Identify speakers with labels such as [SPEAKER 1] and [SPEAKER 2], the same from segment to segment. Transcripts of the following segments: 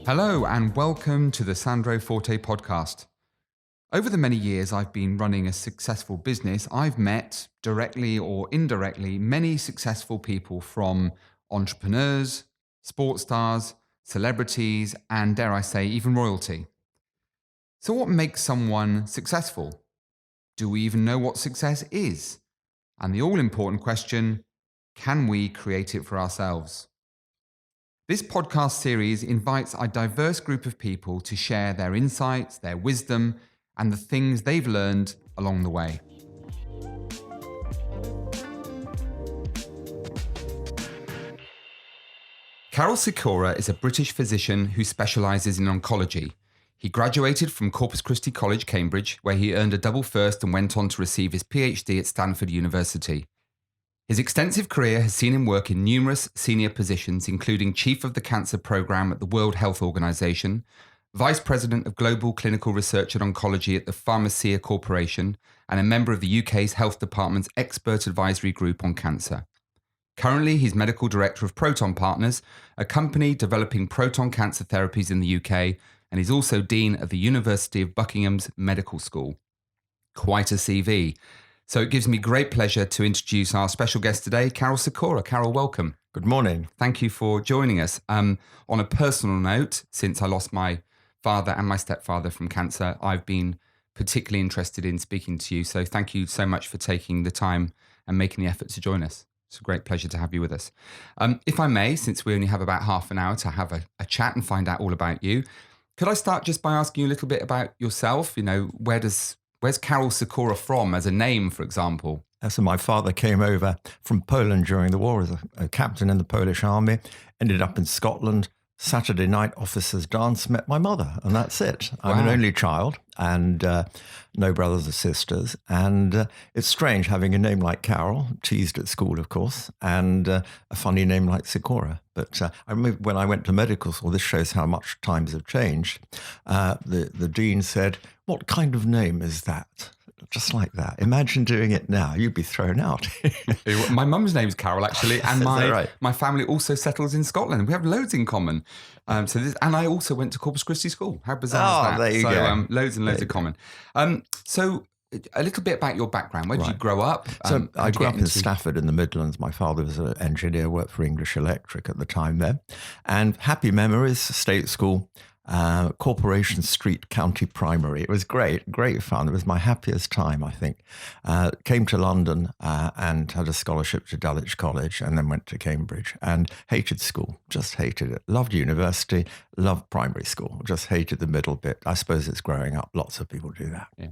[SPEAKER 1] Hello and welcome to the Sandro Forte podcast. Over the many years I've been running a successful business, I've met, directly or indirectly, many successful people from entrepreneurs, sports stars, celebrities, and dare I say, even royalty. So what makes someone successful? Do we even know what success is? And the all-important question, can we create it for ourselves? This podcast series invites a diverse group of people to share their insights, their wisdom, and the things they've learned along the way. Karol Sikora is a British physician who specialises in oncology. He graduated from Corpus Christi College, Cambridge, where he earned a double first and went on to receive his PhD at Stanford University. His extensive career has seen him work in numerous senior positions, including Chief of the Cancer Programme at the World Health Organization, Vice President of Global Clinical Research and Oncology at the Pharmacia Corporation, and a member of the UK's Health Department's Expert Advisory Group on Cancer. Currently, he's Medical Director of Proton Partners, a company developing proton cancer therapies in the UK, and he's also Dean of the University of Buckingham's Medical School. Quite a CV. So it gives me great pleasure to introduce our special guest today, Karol Sikora. Karol, welcome.
[SPEAKER 2] Good morning.
[SPEAKER 1] Thank you for joining us. On a personal note, since I lost my father and my stepfather from cancer, I've been particularly interested in speaking to you. So thank you so much for taking the time and making the effort to join us. It's a great pleasure to have you with us. If I may, since we only have about half an hour to have a chat and find out all about you, could I start just by asking you a little bit about yourself? You know, where's Karol Sikora from as a name, for example?
[SPEAKER 2] So my father came over from Poland during the war as a captain in the Polish army, ended up in Scotland, Saturday night officers' dance, met my mother, and that's it. I'm an only child and no brothers or sisters. And it's strange having a name like Karol, teased at school, of course, and a funny name like Sikora. But I remember when I went to medical school, this shows how much times have changed. The dean said, "What kind of name is that?" Just like that. Imagine doing it now. You'd be thrown out.
[SPEAKER 1] My mum's name's Karol, actually, and my family also settles in Scotland. We have loads in common. And I also went to Corpus Christi School. How bizarre is that?
[SPEAKER 2] There you go.
[SPEAKER 1] Loads and loads in common. So a little bit about your background. Where did you grow up?
[SPEAKER 2] So I grew up in Stafford in the Midlands. My father was an engineer, worked for English Electric at the time there. And happy memories, state school. Corporation Street County Primary. It was great fun. It was my happiest time, I think. Came to London and had a scholarship to Dulwich College and then went to Cambridge and hated school, just hated it. Loved university, loved primary school, just hated the middle bit. I suppose it's growing up. Lots of people do that.
[SPEAKER 1] Yeah.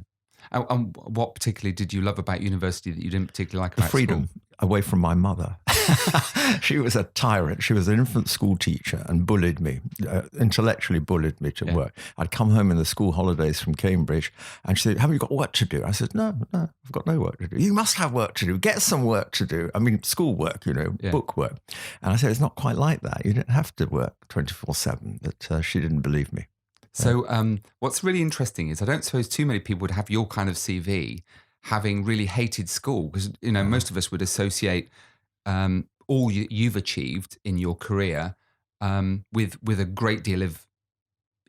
[SPEAKER 1] And what particularly did you love about university that you didn't particularly like about
[SPEAKER 2] freedom
[SPEAKER 1] school?
[SPEAKER 2] Away from my mother. She was a tyrant. She was an infant school teacher and bullied me, intellectually bullied me to work. I'd come home in the school holidays from Cambridge and she said, "Have you got work to do?" I said, no, I've got no work to do. "You must have work to do. Get some work to do." I mean, school work, book work. And I said, "It's not quite like that. You don't have to work 24/7. But she didn't believe me.
[SPEAKER 1] So what's really interesting is I don't suppose too many people would have your kind of CV having really hated school because, most of us would associate all you've achieved in your career with a great deal of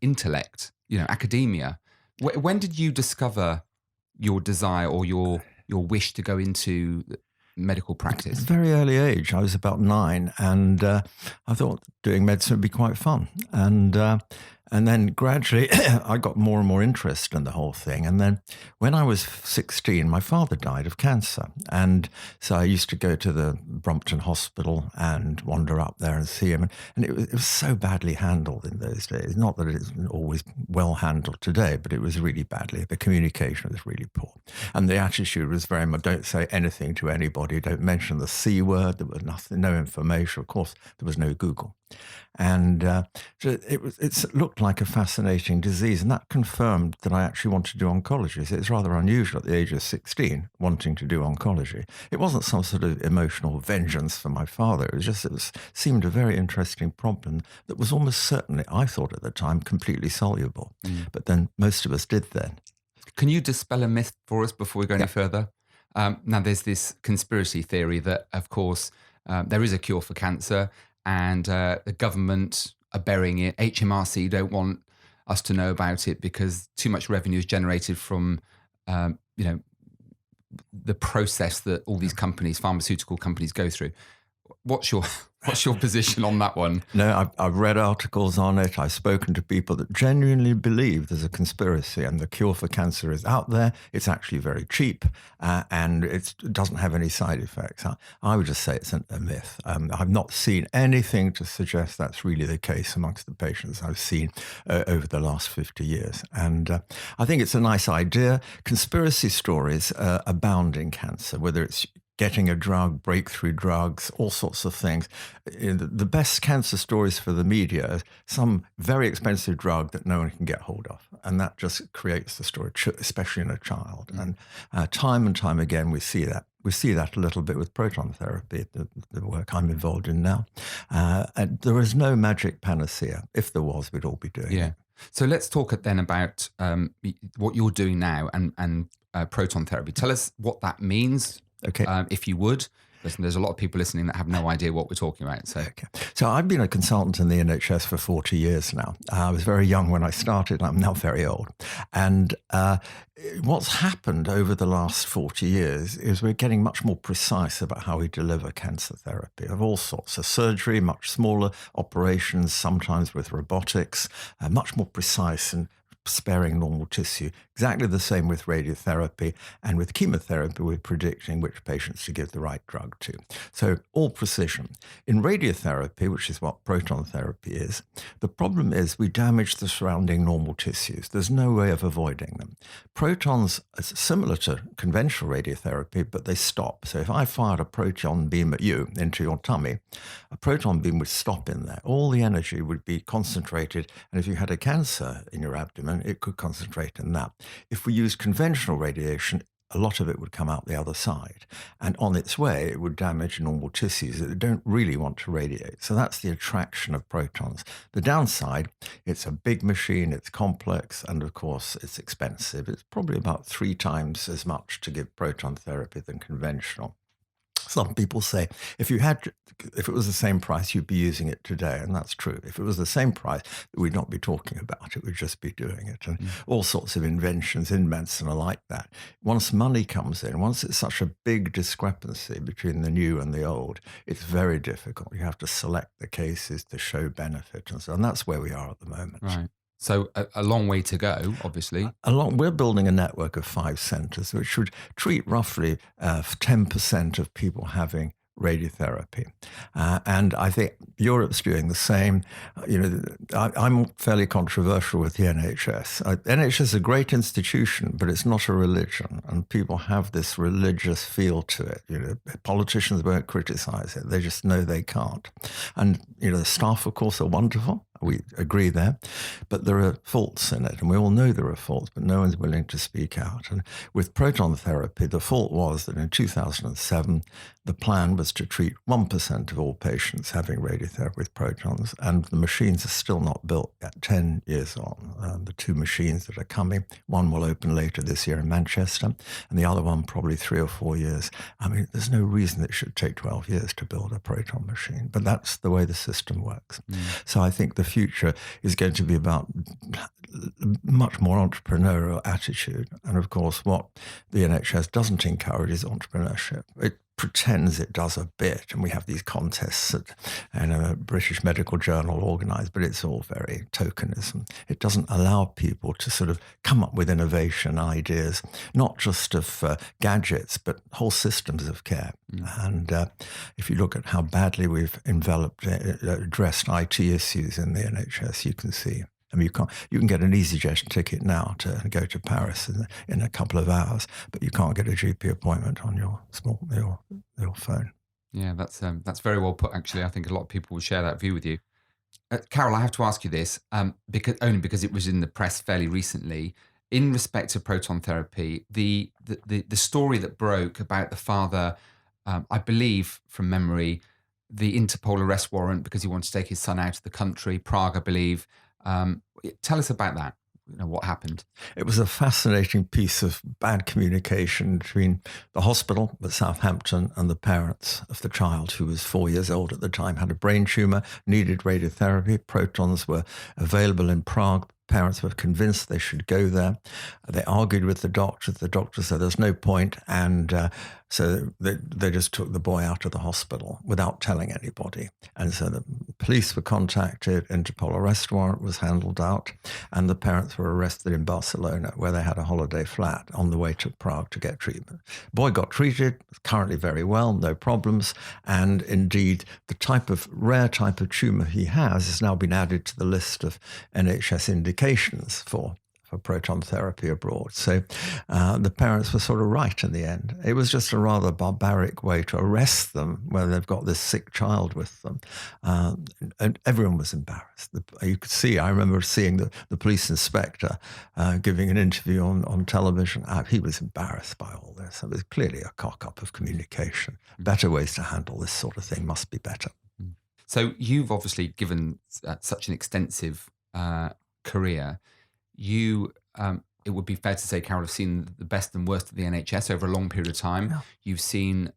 [SPEAKER 1] intellect, academia. When did you discover your desire or your wish to go into medical practice?
[SPEAKER 2] At a very early age. I was about 9 and I thought doing medicine would be quite fun. And then gradually I got more and more interest in the whole thing. And then when I was 16, my father died of cancer. And so I used to go to the Brompton Hospital and wander up there and see him. And it was so badly handled in those days. Not that it's always well handled today, but it was really badly. The communication was really poor. And the attitude was very much, don't say anything to anybody. Don't mention the C word. There was nothing, no information. Of course, there was no Google. And so it looked like a fascinating disease, and that confirmed that I actually wanted to do oncology. So it's rather unusual at the age of 16 wanting to do oncology. It wasn't some sort of emotional vengeance for my father. It seemed a very interesting problem that was almost certainly, I thought at the time, completely soluble. But then most of us did then.
[SPEAKER 1] Can you dispel a myth for us before we go any further? Now, there's this conspiracy theory that, of course, there is a cure for cancer. And the government are burying it. HMRC don't want us to know about it because too much revenue is generated from, you know, the process that all these companies, pharmaceutical companies, go through. What's your position on that one?
[SPEAKER 2] No, I've read articles on it. I've spoken to people that genuinely believe there's a conspiracy and the cure for cancer is out there. It's actually very cheap and it doesn't have any side effects. I would just say it's a myth. I've not seen anything to suggest that's really the case amongst the patients I've seen over the last 50 years. And I think it's a nice idea. Conspiracy stories abound in cancer, whether it's getting a drug, breakthrough drugs, all sorts of things. The best cancer stories for the media is some very expensive drug that no one can get hold of. And that just creates the story, especially in a child. And time and time again, we see that. We see that a little bit with proton therapy, the work I'm involved in now. And there is no magic panacea. If there was, we'd all be doing it.
[SPEAKER 1] So let's talk then about what you're doing now and proton therapy. Tell us what that means.
[SPEAKER 2] Okay.
[SPEAKER 1] If you would. Listen, there's a lot of people listening that have no idea what we're talking about.
[SPEAKER 2] So I've been a consultant in the NHS for 40 years now. I was very young when I started. I'm now very old. And what's happened over the last 40 years is we're getting much more precise about how we deliver cancer therapy of all sorts of surgery, much smaller operations, sometimes with robotics, much more precise and sparing normal tissue. Exactly the same with radiotherapy, and with chemotherapy, we're predicting which patients to give the right drug to. So all precision. In radiotherapy, which is what proton therapy is, the problem is we damage the surrounding normal tissues. There's no way of avoiding them. Protons are similar to conventional radiotherapy, but they stop. So if I fired a proton beam at you into your tummy, a proton beam would stop in there. All the energy would be concentrated, and if you had a cancer in your abdomen, it could concentrate in that. If we used conventional radiation, a lot of it would come out the other side. And on its way, it would damage normal tissues that don't really want to radiate. So that's the attraction of protons. The downside, it's a big machine, it's complex, and of course, it's expensive. It's probably about 3 times as much to give proton therapy than conventional. Some people say, if it was the same price, you'd be using it today. And that's true. If it was the same price, we'd not be talking about it. We'd just be doing it. And all sorts of inventions in medicine are like that. Once money comes in, once it's such a big discrepancy between the new and the old, it's very difficult. You have to select the cases to show benefit and so on. And that's where we are at the moment.
[SPEAKER 1] Right. So a long way to go, obviously.
[SPEAKER 2] We're building a network of 5 centres which would treat roughly 10% of people having radiotherapy. And I think Europe's doing the same. I'm fairly controversial with the NHS. NHS is a great institution, but it's not a religion. And people have this religious feel to it. Politicians won't criticize it. They just know they can't. And, the staff, of course, are wonderful. We agree there, but there are faults in it, and we all know there are faults, but no one's willing to speak out. And with proton therapy, the fault was that in 2007, the plan was to treat 1% of all patients having radiotherapy with protons, and the machines are still not built yet, 10 years on. The 2 machines that are coming, one will open later this year in Manchester, and the other one probably 3 or 4 years. I mean, there's no reason it should take 12 years to build a proton machine, but that's the way the system works. So I think the future is going to be about much more entrepreneurial attitude. And of course, what the NHS doesn't encourage is entrepreneurship. It pretends it does a bit, and we have these contests that a British Medical Journal organised, but it's all very tokenism. It doesn't allow people to sort of come up with innovation ideas, not just of gadgets, but whole systems of care. And if you look at how badly we've addressed IT issues in the NHS, you can see. I mean, you can get an EasyJet ticket now to go to Paris in a couple of hours, but you can't get a GP appointment on your phone.
[SPEAKER 1] Yeah, that's very well put. Actually, I think a lot of people will share that view with you. Karol, I have to ask you this because it was in the press fairly recently. In respect to proton therapy, the story that broke about the father, I believe from memory, the Interpol arrest warrant because he wanted to take his son out of the country, Prague, I believe. Tell us about that. what happened?
[SPEAKER 2] It was a fascinating piece of bad communication between the hospital at Southampton and the parents of the child, who was 4 years old at the time, had a brain tumor, needed radiotherapy. Protons were available in Prague. Parents were convinced they should go there. They argued with the doctor. The doctor said there's no point, and so they just took the boy out of the hospital without telling anybody. And so the police were contacted, Interpol arrest warrant was handled out, and the parents were arrested in Barcelona, where they had a holiday flat on the way to Prague to get treatment. Boy got treated, currently very well, no problems, and indeed the rare type of tumor he has now been added to the list of NHS indications for proton therapy abroad. So the parents were sort of right in the end. It was just a rather barbaric way to arrest them when they've got this sick child with them. And everyone was embarrassed. You could see, I remember seeing the police inspector giving an interview on television. He was embarrassed by all this. It was clearly a cock-up of communication. Better ways to handle this sort of thing must be better.
[SPEAKER 1] So you've obviously given such an extensive career. You, it would be fair to say, Karol, have seen the best and worst of the NHS over a long period of time.
[SPEAKER 2] Yeah.
[SPEAKER 1] You've seen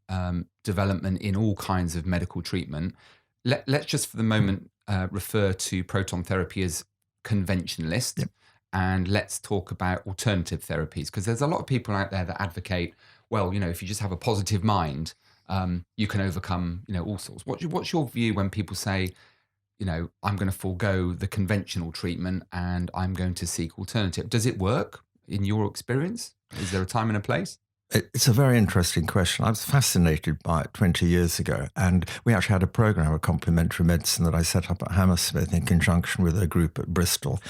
[SPEAKER 1] development in all kinds of medical treatment. Let's just for the moment refer to proton therapy as conventionalist.
[SPEAKER 2] Yep.
[SPEAKER 1] And let's talk about alternative therapies, because there's a lot of people out there that advocate, well, if you just have a positive mind, you can overcome, all sorts. What's your view when people say, I'm going to forego the conventional treatment and I'm going to seek alternative? Does it work in your experience? Is there a time and a place?
[SPEAKER 2] It's a very interesting question. I was fascinated by it 20 years ago, and we actually had a program of complementary medicine that I set up at Hammersmith in conjunction with a group at Bristol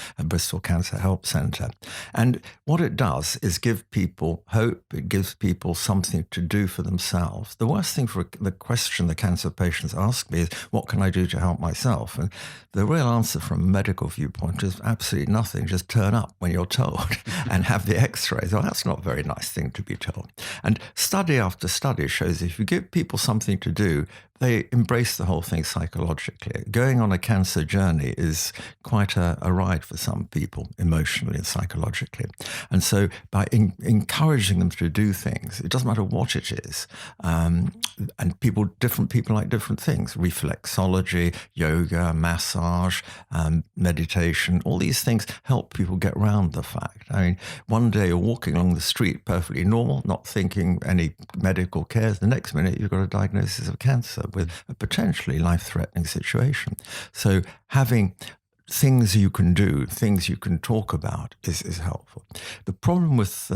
[SPEAKER 2] Cancer Help Centre. And what it does is give people hope. It gives people something to do for themselves. The worst thing for the question the cancer patients ask me is, what can I do to help myself? And the real answer from a medical viewpoint is absolutely nothing. Just turn up when you're told and have the x-rays. Well, that's not a very nice thing to be told. And study after study shows if you give people something to do, they embrace the whole thing psychologically. Going on a cancer journey is quite a ride for some people, emotionally and psychologically. And so by encouraging them to do things, it doesn't matter what it is, and different people like different things, reflexology, yoga, massage, meditation, all these things help people get around the fact. I mean, one day you're walking along the street perfectly normal, not thinking any medical cares. The next minute you've got a diagnosis of cancer with a potentially life-threatening situation. So having things you can do, things you can talk about is helpful. The problem with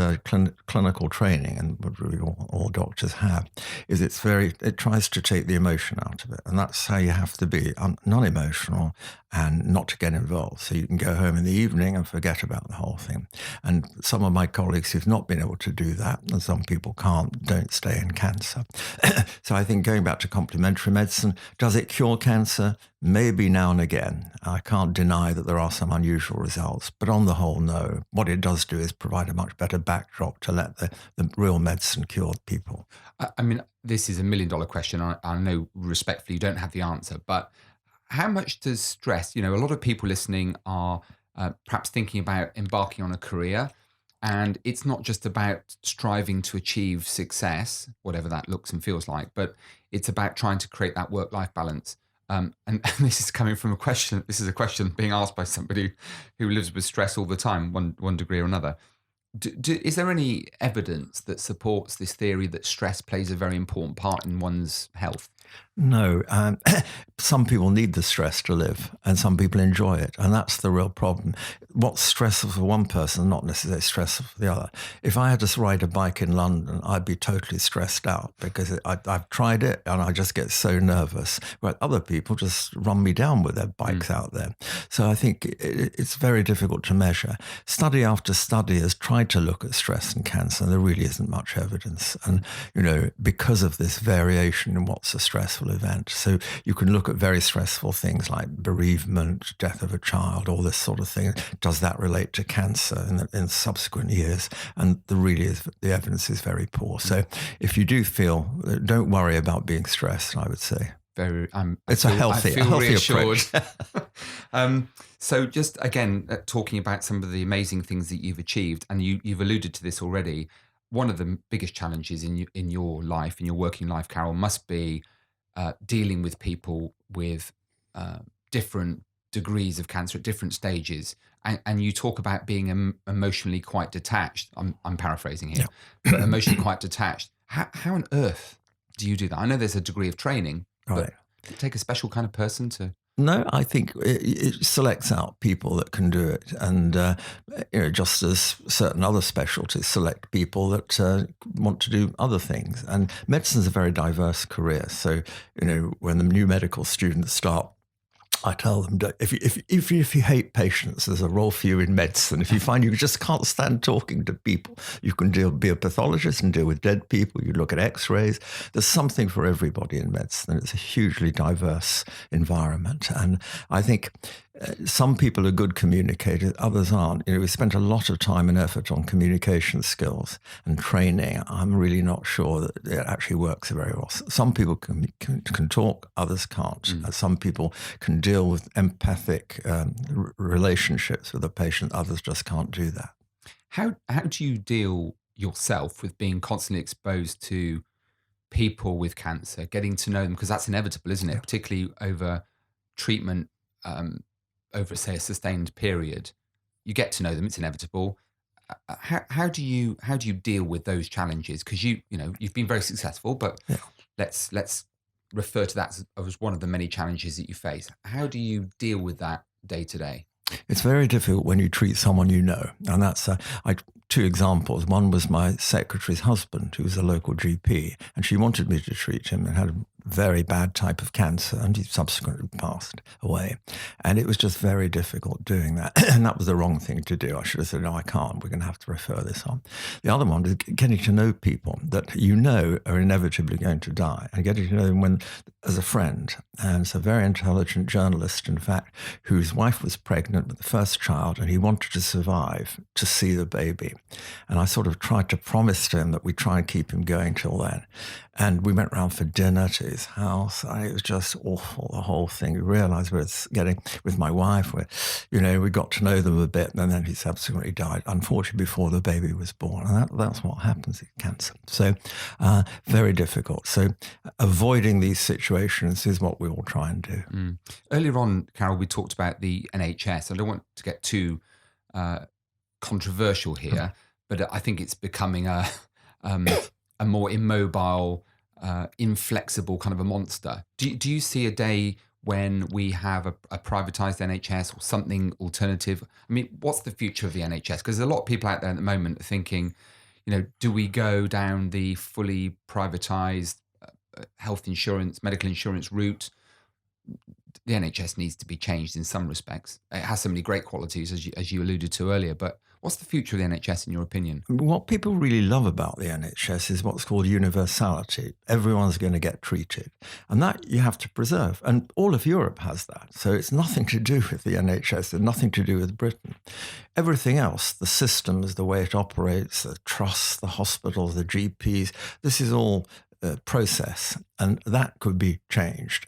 [SPEAKER 2] clinical training, and what really all doctors have, is it tries to take the emotion out of it. And that's how you have to be non-emotional and not to get involved. So you can go home in the evening and forget about the whole thing. And some of my colleagues who've not been able to do that, and some people don't stay in cancer. So I think going back to complementary medicine, does it cure cancer? Maybe now and again. I can't deny that there are some unusual results, but on the whole, no. What it does do is provide a much better backdrop to let the real medicine cure people.
[SPEAKER 1] I mean, this is $1 million question. I know respectfully you don't have the answer, but how much does stress, a lot of people listening are perhaps thinking about embarking on a career, and it's not just about striving to achieve success, whatever that looks and feels like, but it's about trying to create that work-life balance. And this is coming from a question. This is a question being asked by somebody who lives with stress all the time, one degree or another. Is there any evidence that supports this theory that stress plays a very important part in one's health?
[SPEAKER 2] No. Some people need the stress to live, and some people enjoy it, and that's the real problem. What's stressful for one person, not necessarily stressful for the other. If I had to ride a bike in London, I'd be totally stressed out because I've tried it and I just get so nervous. Where other people just run me down with their bikes out there. So I think it's very difficult to measure. Study after study has tried to look at stress and cancer, and there really isn't much evidence. And, because of this variation in what's a stressful event. So you can look at very stressful things like bereavement, death of a child, all this sort of thing. Does that relate to cancer in subsequent years? And the evidence is very poor. So if you do feel, don't worry about being stressed, I would say.
[SPEAKER 1] Very.
[SPEAKER 2] It's a healthy
[SPEAKER 1] reassured.
[SPEAKER 2] approach.
[SPEAKER 1] So just again, talking about some of the amazing things that you've achieved, and you've alluded to this already. One of the biggest challenges in your life, in your working life, Karol, must be dealing with people with different degrees of cancer at different stages. And you talk about being emotionally quite detached. I'm paraphrasing here, but emotionally quite detached. How on earth do you do that? I know there's a degree of training, but does it take a special kind of person to?
[SPEAKER 2] No, I think it selects out people that can do it, and just as certain other specialties select people that want to do other things. And medicine is a very diverse career. So, when the new medical students start, I tell them, if you hate patients, there's a role for you in medicine. If you find you just can't stand talking to people, you can be a pathologist and deal with dead people. You look at x-rays. There's something for everybody in medicine. It's a hugely diverse environment. And I think some people are good communicators, others aren't. We spent a lot of time and effort on communication skills and training. I'm really not sure that it actually works very well. Some people can talk, others can't. Some people can deal with empathic relationships with a patient, others just can't do that.
[SPEAKER 1] How do you deal yourself with being constantly exposed to people with cancer, getting to know them, because that's inevitable, isn't it? Particularly over treatment, over say a sustained period, you get to know them. It's inevitable. How do you deal with those challenges? Because you've been very successful, but let's refer to that as one of the many challenges that you face. How do you deal with that day to day?
[SPEAKER 2] It's very difficult when you treat someone you know, and that's two examples. One was my secretary's husband, who was a local GP, and she wanted me to treat him and had a very bad type of cancer, and he subsequently passed away. And it was just very difficult doing that, and that was the wrong thing to do. I should have said, no, I can't. We're going to have to refer this on. The other one is getting to know people that you know are inevitably going to die, and getting to know them as a friend. And it's a very intelligent journalist, in fact, whose wife was pregnant with the first child, and he wanted to survive to see the baby. And I sort of tried to promise to him that we'd try and keep him going till then. And we went round for dinner to his house. It was just awful, the whole thing. We realised we were getting, with my wife, we got to know them a bit, and then he subsequently died, unfortunately, before the baby was born. And that's what happens in cancer. So very difficult. So avoiding these situations is what we all try and do.
[SPEAKER 1] Earlier on, Karol, we talked about the NHS. I don't want to get too controversial here, but I think it's becoming a more immobile, inflexible kind of a monster. Do you see a day when we have a privatized NHS or something alternative? I mean, what's the future of the NHS? Because there's a lot of people out there at the moment thinking, do we go down the fully privatized health insurance, medical insurance route? The NHS needs to be changed in some respects. It has so many great qualities, as you alluded to earlier, but what's the future of the NHS in your opinion?
[SPEAKER 2] What people really love about the NHS is what's called universality. Everyone's going to get treated. And that you have to preserve. And all of Europe has that. So it's nothing to do with the NHS. It's nothing to do with Britain. Everything else, the systems, the way it operates, the trusts, the hospitals, the GPs, this is all process, and that could be changed.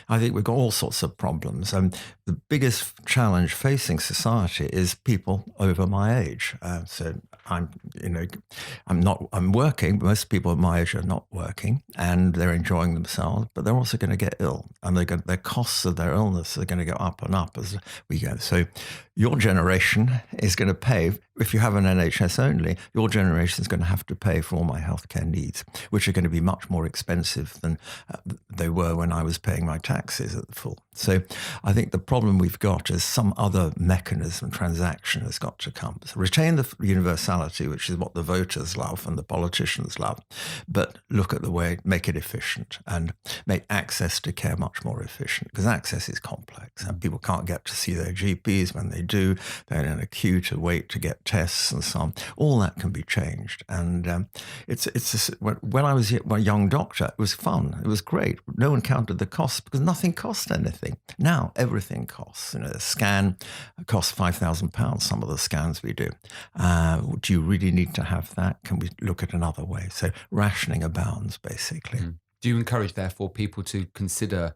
[SPEAKER 2] I think we've got all sorts of problems. The biggest challenge facing society is people over my age. So I'm working. Most people at my age are not working, and they're enjoying themselves, but they're also going to get ill, and their costs of their illness are going to go up and up as we go. So your generation is going to pay. If you have an NHS only, your generation is going to have to pay for all my healthcare needs, which are going to be much more expensive than they were when I was paying my taxes at the full. So I think the problem we've got is some other mechanism, transaction has got to come. So retain the universality, which is what the voters love and the politicians love, but look at the way, make it efficient and make access to care much more efficient, because access is complex and people can't get to see their GPs. When they do, they're in a queue to wait to get tests and so on. All that can be changed. And when I was a young doctor, it was fun. It was great. No one counted the costs because nothing cost anything. Now everything costs. A scan costs £5,000. Some of the scans we do. Do you really need to have that? Can we look at another way? So rationing abounds, basically.
[SPEAKER 1] Do Do you encourage, therefore, people to consider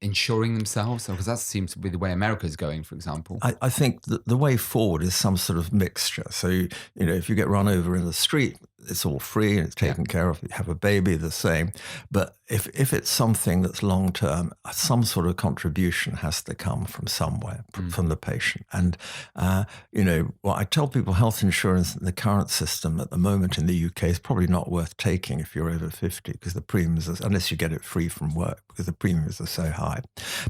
[SPEAKER 1] insuring themselves? Because that seems to be the way America is going, for example.
[SPEAKER 2] I think that the way forward is some sort of mixture. So, if you get run over in the street, it's all free and it's taken care of. You have a baby, the same. But if it's something that's long term, some sort of contribution has to come from somewhere, from the patient. And, I tell people health insurance in the current system at the moment in the UK is probably not worth taking if you're over 50 because the premiums, unless you get it free from work, because the premiums are so high.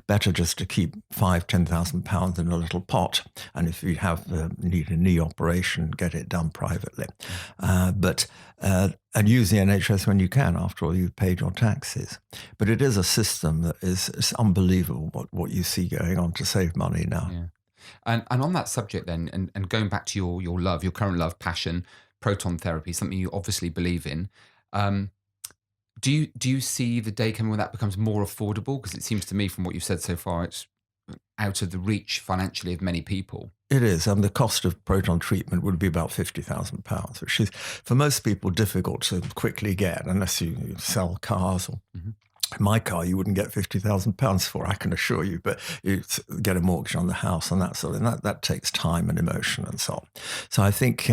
[SPEAKER 2] Better just to keep £5,000-10,000 in a little pot. And if you need a knee operation, get it done privately. And use the NHS when you can. After all, you've paid your taxes. But it is a system that it's unbelievable what you see going on to save money now.
[SPEAKER 1] Yeah. And on that subject then, and going back to your love, your current love, passion, proton therapy, something you obviously believe in, do you see the day coming when that becomes more affordable? Because it seems to me from what you've said so far, it's out of the reach financially of many people.
[SPEAKER 2] It is, and the cost of proton treatment would be about £50,000, which is, for most people, difficult to quickly get unless you sell cars. Or my car, you wouldn't get £50,000 for, I can assure you, but you get a mortgage on the house and that sort of, and that takes time and emotion and so on. So I think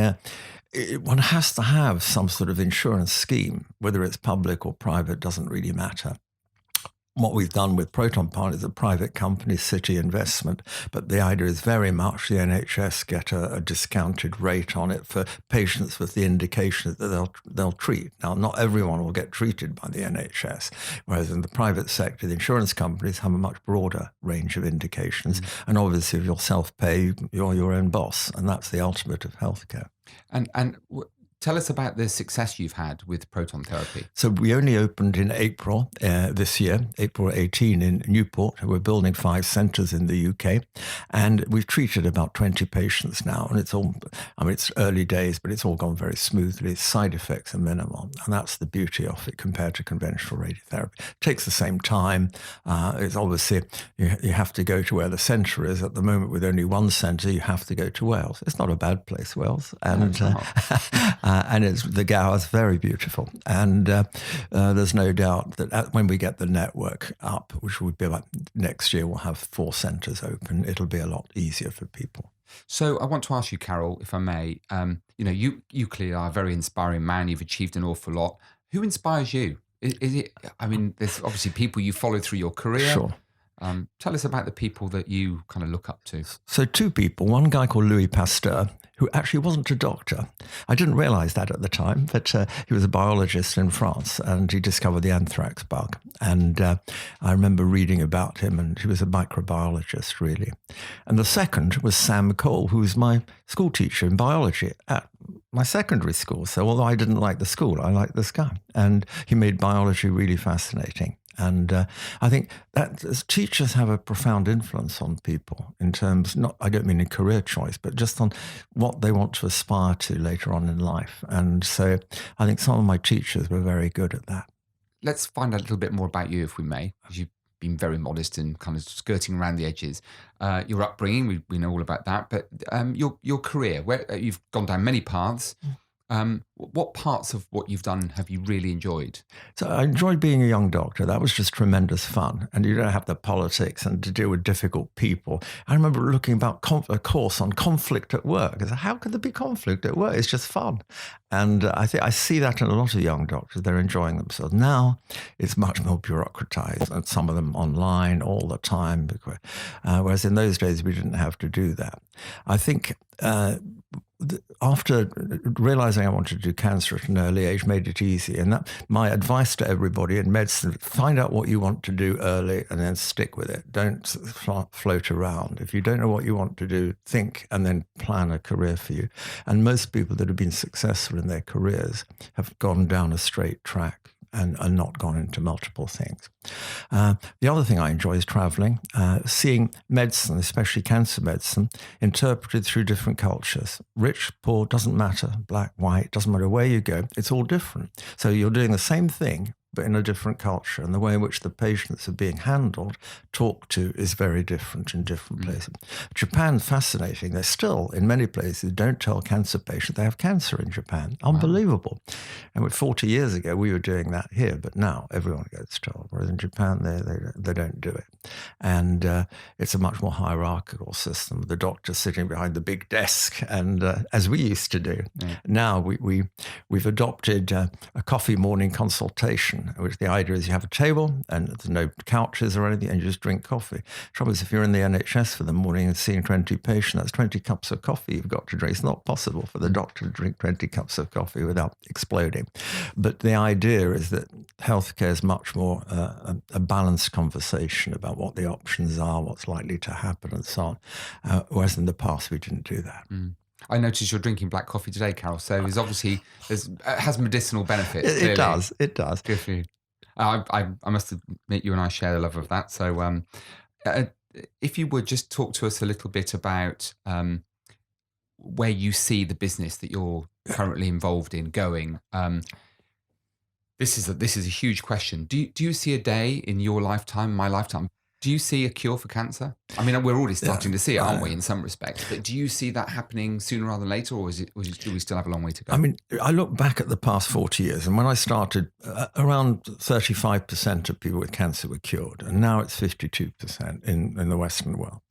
[SPEAKER 2] one has to have some sort of insurance scheme, whether it's public or private, doesn't really matter. What we've done with Proton Pilot is a private company, City Investment, but the idea is very much the NHS get a discounted rate on it for patients with the indication that they'll treat. Now, not everyone will get treated by the NHS, whereas in the private sector, the insurance companies have a much broader range of indications. And obviously, if you're self-pay, you're your own boss, and that's the ultimate of healthcare.
[SPEAKER 1] And tell us about the success you've had with proton therapy.
[SPEAKER 2] So we only opened in April this year, April 18 in Newport. We're building 5 centres in the UK, and we've treated about 20 patients now. And it's early days, but it's all gone very smoothly. Side effects are minimal, and that's the beauty of it compared to conventional radiotherapy. It takes the same time. It's obviously, you have to go to where the centre is. At the moment, with only one centre, you have to go to Wales. It's not a bad place, Wales. And and the Gower is very beautiful. And there's no doubt that when we get the network up, which will be about next year, we'll have 4 centres open. It'll be a lot easier for people.
[SPEAKER 1] So I want to ask you, Karol, if I may, you clearly are a very inspiring man. You've achieved an awful lot. Who inspires you? Is it, there's obviously people you follow through your career.
[SPEAKER 2] Sure.
[SPEAKER 1] Tell us about the people that you kind of look up to.
[SPEAKER 2] So 2 people, one guy called Louis Pasteur, who actually wasn't a doctor. I didn't realize that at the time, but he was a biologist in France, and he discovered the anthrax bug. And I remember reading about him, and he was a microbiologist, really. And the second was Sam Cole, who was my school teacher in biology at my secondary school. So although I didn't like the school, I liked this guy. And he made biology really fascinating. And I think that as teachers have a profound influence on people in terms, I don't mean in career choice, but just on what they want to aspire to later on in life. And so I think some of my teachers were very good at that.
[SPEAKER 1] Let's find out a little bit more about you, if we may, because you've been very modest and kind of skirting around the edges. Your upbringing, we know all about that, but your career, where you've gone down many paths. What parts of what you've done have you really enjoyed?
[SPEAKER 2] So I enjoyed being a young doctor. That was just tremendous fun. And you don't have the politics and to deal with difficult people. I remember looking about a course on conflict at work. I said, how could there be conflict at work? It's just fun. And I think I see that in a lot of young doctors. They're enjoying themselves. Now it's much more bureaucratized, and some of them online all the time. Whereas in those days, we didn't have to do that. I think after realizing I wanted to do cancer at an early age made it easy. And that my advice to everybody in medicine, find out what you want to do early and then stick with it. Don't float around. If you don't know what you want to do, think and then plan a career for you. And most people that have been successful in their careers have gone down a straight track and not gone into multiple things. The other thing I enjoy is traveling, seeing medicine, especially cancer medicine, interpreted through different cultures. Rich, poor, doesn't matter, black, white, doesn't matter where you go, it's all different. So you're doing the same thing, but in a different culture. And the way in which the patients are being handled, talked to, is very different in different places. Japan's fascinating. They're still, in many places, don't tell cancer patients they have cancer in Japan. Unbelievable. Wow. And 40 years ago, we were doing that here, but now everyone gets told. Whereas in Japan, they don't do it. And it's a much more hierarchical system. The doctor sitting behind the big desk, and as we used to do. Now we've adopted a coffee morning consultation, which the idea is you have a table and there's no couches or anything, and you just drink coffee. Trouble is, if you're in the NHS for the morning and seeing 20 patients, that's 20 cups of coffee you've got to drink. It's not possible for the doctor to drink 20 cups of coffee without exploding. But the idea is that healthcare is much more a balanced conversation about what the options are, what's likely to happen, and so on. Whereas in the past, we didn't do that.
[SPEAKER 1] I noticed you're drinking black coffee today, Karol. So there's obviously it has medicinal benefits.
[SPEAKER 2] It does. It does.
[SPEAKER 1] Good for you. I must admit, you and I share the love of that. So if you would just talk to us a little bit about where you see the business that you're currently involved in going. This is a huge question. Do you see a day in your lifetime, my lifetime? Do you see a cure for cancer? I mean, we're already starting to see it, aren't we, in some respects? But do you see that happening sooner rather than later, or do we still have a long way to go?
[SPEAKER 2] I mean, I look back at the past 40 years, and when I started, around 35% of people with cancer were cured, and now it's 52% in the Western world.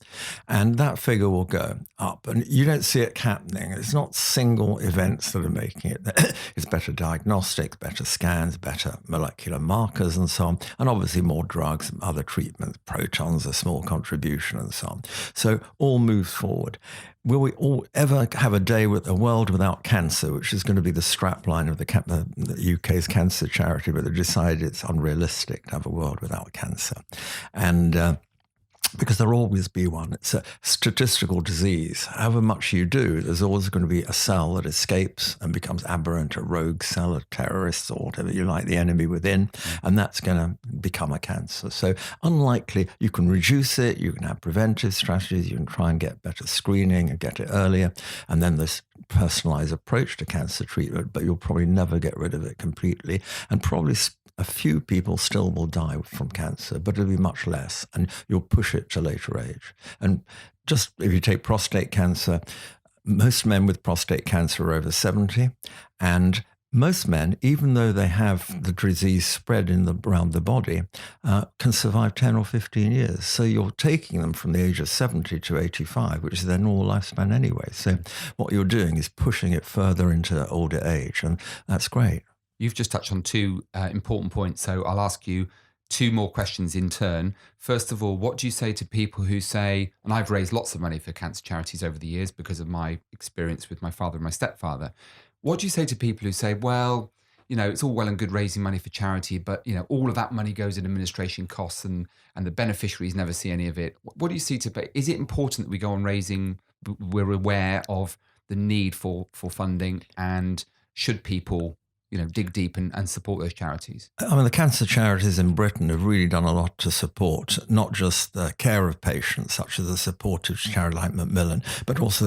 [SPEAKER 2] And that figure will go up, and you don't see it happening. It's not single events that are making it. It's better diagnostics, better scans, better molecular markers, and so on, and obviously more drugs and other treatments. Protons, a small contribution, and so on. So all moves forward. Will we all ever have a day with a world without cancer, which is going to be the strapline of the UK's cancer charity, but they decided it's unrealistic to have a world without cancer. And because there'll always be one. It's a statistical disease. However much you do, there's always going to be a cell that escapes and becomes aberrant, a rogue cell, a terrorist, or whatever you like, the enemy within, and that's going to become a cancer. So unlikely, you can reduce it, you can have preventive strategies, you can try and get better screening and get it earlier, and then this personalized approach to cancer treatment, but you'll probably never get rid of it completely, and probably a few people still will die from cancer, but it'll be much less, and you'll push it to later age. And just if you take prostate cancer, most men with prostate cancer are over 70, and most men, even though they have the disease spread around the body, can survive 10 or 15 years. So you're taking them from the age of 70 to 85, which is their normal lifespan anyway. So what you're doing is pushing it further into older age, and that's great.
[SPEAKER 1] You've just touched on two important points, so I'll ask you two more questions in turn. First of all, what do you say to people who say, and I've raised lots of money for cancer charities over the years because of my experience with my father and my stepfather. What do you say to people who say, well, it's all well and good raising money for charity, but, all of that money goes in administration costs and the beneficiaries never see any of it. What do you see is it important that we go on raising, we're aware of the need for funding, and should people dig deep and support those charities?
[SPEAKER 2] I mean, the cancer charities in Britain have really done a lot to support not just the care of patients, such as the supportive charity like Macmillan, but also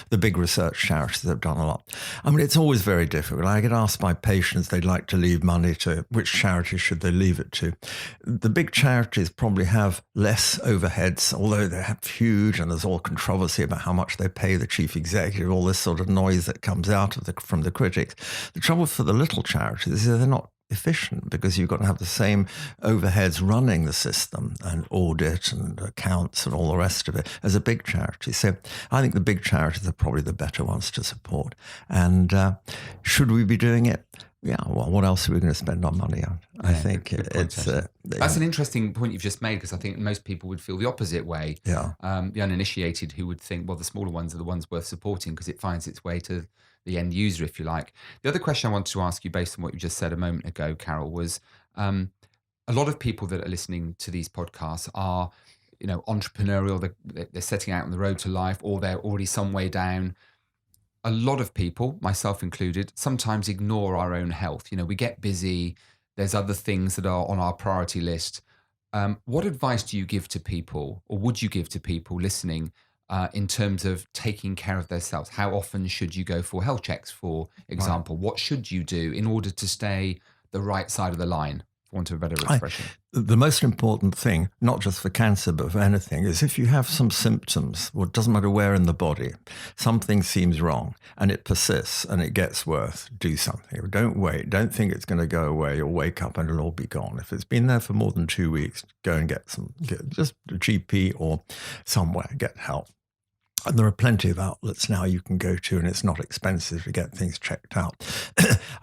[SPEAKER 2] the big research charities that have done a lot. I mean, it's always very difficult. I get asked by patients they'd like to leave money to, which charity should they leave it to? The big charities probably have less overheads, although they have huge, and there's all controversy about how much they pay the chief executive, all this sort of noise that comes out from the critics. The trouble for the little charities is they're not efficient, because you've got to have the same overheads running the system and audit and accounts and all the rest of it as a big charity. So I think the big charities are probably the better ones to support. And should we be doing it? Yeah, well, what else are we going to spend our money on? I think it's...
[SPEAKER 1] That's an interesting point you've just made, because I think most people would feel the opposite way.
[SPEAKER 2] Yeah.
[SPEAKER 1] The uninitiated who would think, well, the smaller ones are the ones worth supporting because it finds its way to the end user, if you like. The other question I wanted to ask you, based on what you just said a moment ago, Karol, was a lot of people that are listening to these podcasts are, entrepreneurial. They're setting out on the road to life, or they're already some way down. A lot of people, myself included, sometimes ignore our own health. We get busy. There's other things that are on our priority list. What advice do you give to people, or would you give to people listening, in terms of taking care of themselves? How often should you go for health checks, for example? Right. What should you do in order to stay the right side of the line, want of a better expression?
[SPEAKER 2] The most important thing, not just for cancer, but for anything, is if you have some symptoms, well, it doesn't matter where in the body, something seems wrong and it persists and it gets worse, do something. Don't wait. Don't think it's going to go away. You'll wake up and it'll all be gone. If it's been there for more than 2 weeks, go and get just a GP or somewhere, get help. And there are plenty of outlets now you can go to, and it's not expensive to get things checked out.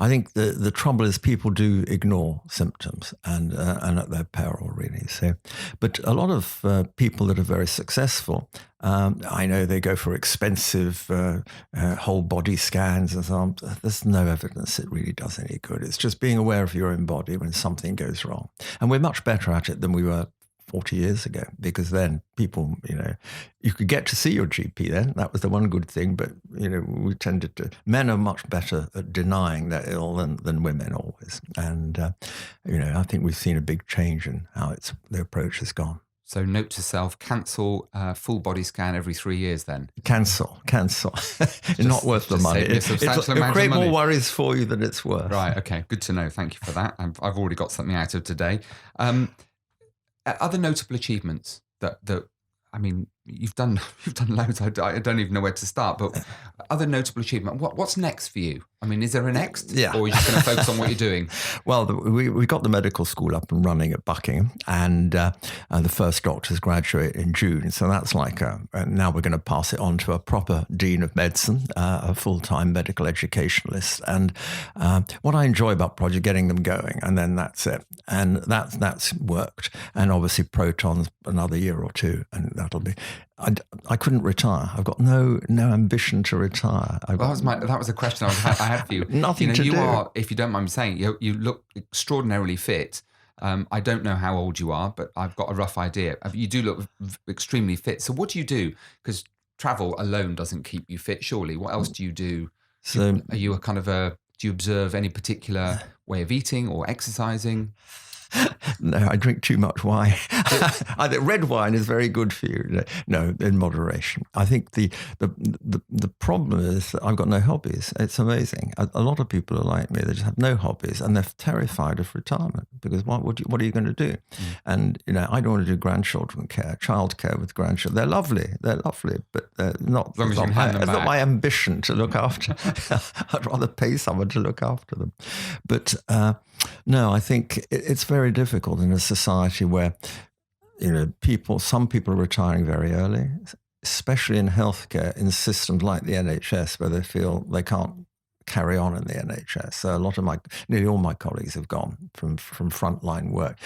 [SPEAKER 2] I think the trouble is people do ignore symptoms and at their peril, really. So, but a lot of people that are very successful, I know they go for expensive whole body scans and so on. There's no evidence it really does any good. It's just being aware of your own body when something goes wrong. And we're much better at it than we were 40 years ago, because then people, you could get to see your GP then. That was the one good thing. But, we tended to, men are much better at denying they're ill than women always. And, I think we've seen a big change in how the approach has gone.
[SPEAKER 1] So note to self, cancel full body scan every 3 years then.
[SPEAKER 2] Cancel. It's not worth the money. It'll create more worries for you than it's worth.
[SPEAKER 1] Right, okay, good to know. Thank you for that. I've already got something out of today. Other notable achievements that I mean, you've done loads. I don't even know where to start. But other notable achievement. What's next for you? I mean, is there a next?
[SPEAKER 2] Yeah.
[SPEAKER 1] Or are you just going to focus on what you're doing?
[SPEAKER 2] Well, we got the medical school up and running at Buckingham, and the first doctors graduate in June. So that's like now we're going to pass it on to a proper dean of medicine, a full-time medical educationalist. And what I enjoy about project, getting them going, and then that's it. And that's worked. And obviously protons another year or two, and that'll be. I couldn't retire. I've got no ambition to retire.
[SPEAKER 1] That was a question I had for you.
[SPEAKER 2] Nothing to do.
[SPEAKER 1] You are, if you don't mind me saying, you look extraordinarily fit. I don't know how old you are, but I've got a rough idea. You do look extremely fit. So what do you do? Because travel alone doesn't keep you fit, surely. What else do you do?
[SPEAKER 2] So,
[SPEAKER 1] are you do you observe any particular way of eating or exercising?
[SPEAKER 2] No, I drink too much wine. I think red wine is very good for you. No, in moderation. I think the problem is that I've got no hobbies. It's amazing. A lot of people are like me. They just have no hobbies, and they're terrified of retirement because what are you going to do? And I don't want to do grandchildren care, childcare with grandchildren. They're lovely, but they're not.
[SPEAKER 1] As long as
[SPEAKER 2] it's not my ambition to look after. I'd rather pay someone to look after them. But no, I think it's very difficult in a society where, some people are retiring very early, especially in healthcare, in systems like the NHS, where they feel they can't carry on in the NHS. So nearly all my colleagues have gone from frontline work.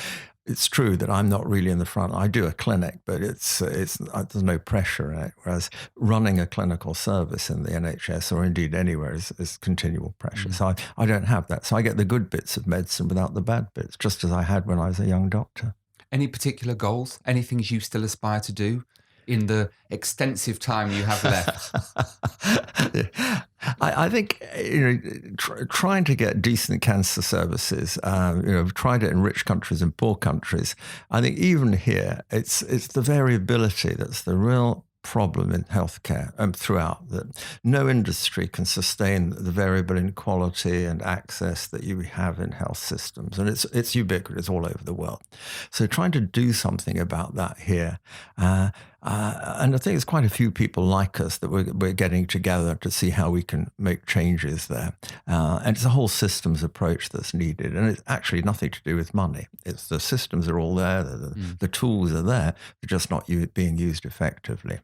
[SPEAKER 2] It's true that I'm not really in the front. I do a clinic, but there's no pressure in it. Whereas running a clinical service in the NHS or indeed anywhere is continual pressure. So I don't have that. So I get the good bits of medicine without the bad bits, just as I had when I was a young doctor.
[SPEAKER 1] Any particular goals? Any things you still aspire to do in the extensive time you have left?
[SPEAKER 2] I think trying to get decent cancer services, trying to enrich countries and poor countries. I think even here, it's the variability that's the real problem in healthcare throughout, that no industry can sustain the variable in quality and access that you have in health systems. And it's ubiquitous all over the world. So trying to do something about that here. And I think there's quite a few people like us that we're getting together to see how we can make changes there. And it's a whole systems approach that's needed. And it's actually nothing to do with money. It's the systems are all there. The tools are there. They're just not being used effectively.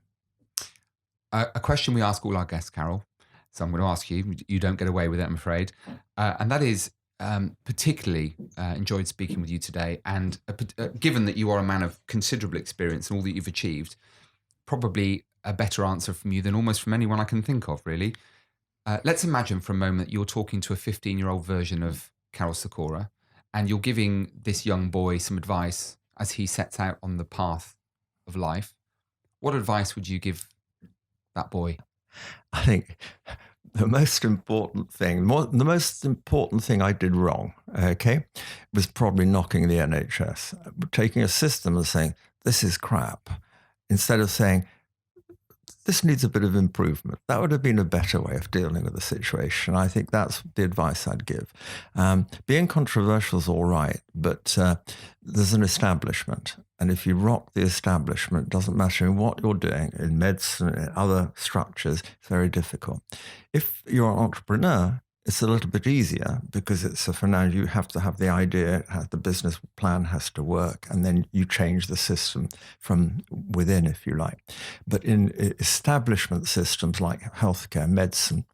[SPEAKER 1] A question we ask all our guests, Karol, so I'm going to ask you. You don't get away with it, I'm afraid. And that is, particularly enjoyed speaking with you today. And given that you are a man of considerable experience and all that you've achieved, probably a better answer from you than almost from anyone I can think of, really. Let's imagine for a moment that you're talking to a 15-year-old version of Karol Sikora, and you're giving this young boy some advice as he sets out on the path of life. What advice would you give that boy?
[SPEAKER 2] I think the most important thing I did wrong, was probably knocking the NHS, taking a system and saying, this is crap, instead of saying, this needs a bit of improvement. That would have been a better way of dealing with the situation. I think that's the advice I'd give. Being controversial is all right, but there's an establishment. And if you rock the establishment, it doesn't matter what you're doing in medicine, in other structures, it's very difficult. If you're an entrepreneur, it's a little bit easier because for now you have to have the idea, the business plan has to work, and then you change the system from within, if you like. But in establishment systems like healthcare, medicine,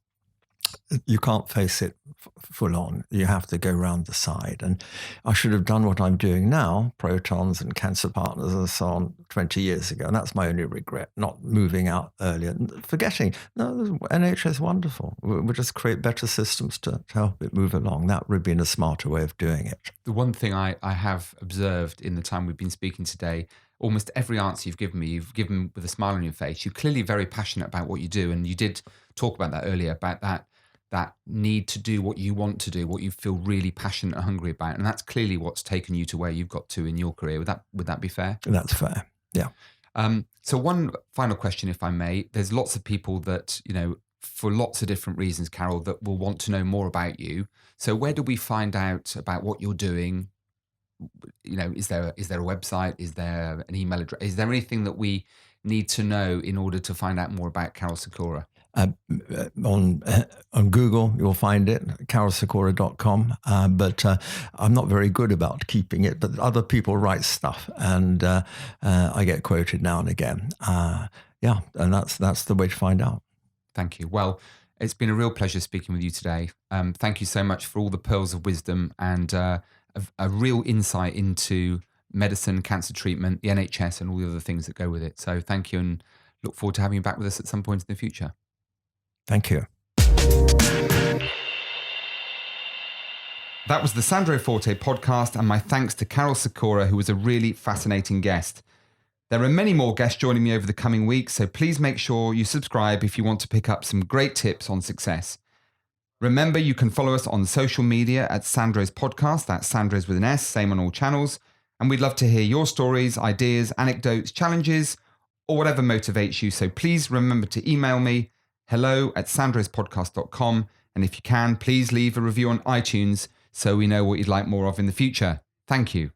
[SPEAKER 2] you can't face it full on. You have to go round the side. And I should have done what I'm doing now, Protons and Cancer Partners and so on, 20 years ago. And that's my only regret, not moving out earlier. Forgetting, no, NHS is wonderful. We'll just create better systems to help it move along. That would have been a smarter way of doing it.
[SPEAKER 1] The one thing I have observed in the time we've been speaking today, almost every answer you've given with a smile on your face. You're clearly very passionate about what you do. And you did talk about that earlier, about that need to do what you want to do, what you feel really passionate and hungry about. And that's clearly what's taken you to where you've got to in your career. Would that be fair?
[SPEAKER 2] That's fair, yeah.
[SPEAKER 1] So one final question, if I may. There's lots of people that, for lots of different reasons, Karol, that will want to know more about you. So where do we find out about what you're doing? Is there a website? Is there an email address? Is there anything that we need to know in order to find out more about Karol Sikora?
[SPEAKER 2] On Google, you'll find it, karolsikora.com. But I'm not very good about keeping it, but other people write stuff, and I get quoted now and again. And that's the way to find out.
[SPEAKER 1] Thank you. Well, it's been a real pleasure speaking with you today. Thank you so much for all the pearls of wisdom and a real insight into medicine, cancer treatment, the NHS, and all the other things that go with it. So thank you, and look forward to having you back with us at some point in the future.
[SPEAKER 2] Thank you.
[SPEAKER 1] That was the Sandro Forte podcast, and my thanks to Karol Sikora, who was a really fascinating guest. There are many more guests joining me over the coming weeks, so please make sure you subscribe if you want to pick up some great tips on success. Remember, you can follow us on social media at Sandro's Podcast. That's Sandro's with an S, same on all channels. And we'd love to hear your stories, ideas, anecdotes, challenges, or whatever motivates you. So please remember to email me, hello@sandrospodcast.com. And if you can, please leave a review on iTunes so we know what you'd like more of in the future. Thank you.